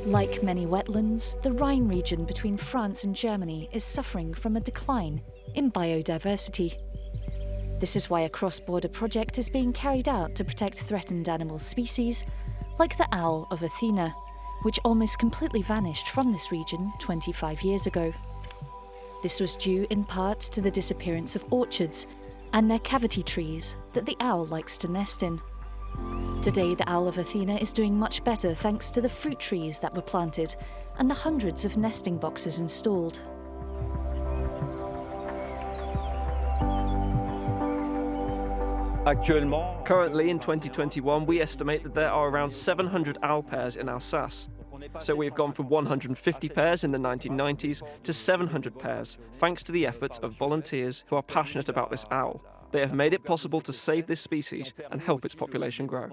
Like many wetlands, the Rhine region between France and Germany is suffering from a decline in biodiversity. This is why a cross-border project is being carried out to protect threatened animal species, like the owl of Athena, which almost completely vanished from this region 25 years ago. This was due in part to the disappearance of orchards and their cavity trees that the owl likes to nest in. Today, the owl of Athena is doing much better thanks to the fruit trees that were planted and the hundreds of nesting boxes installed. Currently, in 2021, we estimate that there are around 700 owl pairs in Alsace. So we have gone from 150 pairs in the 1990s to 700 pairs, thanks to the efforts of volunteers who are passionate about this owl. They have made it possible to save this species and help its population grow.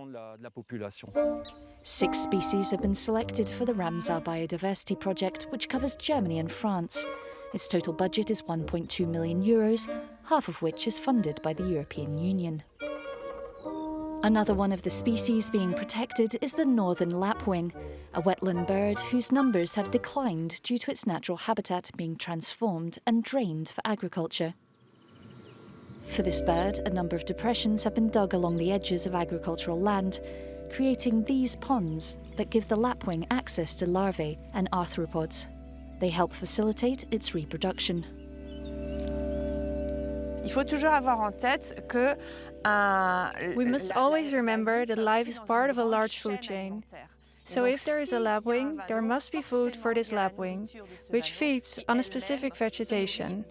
6 species have been selected for the Ramsar Biodiversity Project, which covers Germany and France. Its total budget is €1.2 million, half of which is funded by the European Union. Another one of the species being protected is the northern lapwing, a wetland bird whose numbers have declined due to its natural habitat being transformed and drained for agriculture. For this bird, a number of depressions have been dug along the edges of agricultural land, creating these ponds that give the lapwing access to larvae and arthropods. They help facilitate its reproduction. We must always remember that life is part of a large food chain. So if there is a lapwing, there must be food for this lapwing, which feeds on a specific vegetation.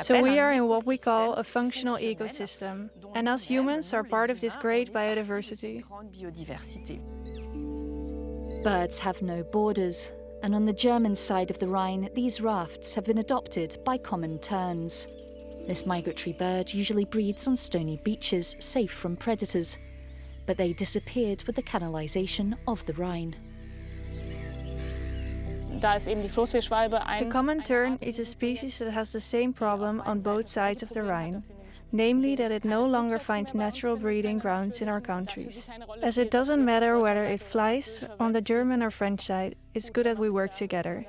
So we are in what we call a functional ecosystem, and us humans are part of this great biodiversity. Birds have no borders, and on the German side of the Rhine, these rafts have been adopted by common terns. This migratory bird usually breeds on stony beaches, safe from predators, but they disappeared with the canalization of the Rhine. The common tern is a species that has the same problem on both sides of the Rhine, namely that it no longer finds natural breeding grounds in our countries. As it doesn't matter whether it flies on the German or French side, it's good that we work together.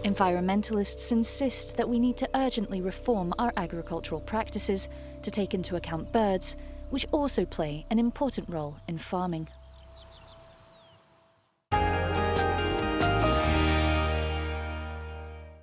Environmentalists insist that we need to urgently reform our agricultural practices to take into account birds, which also play an important role in farming.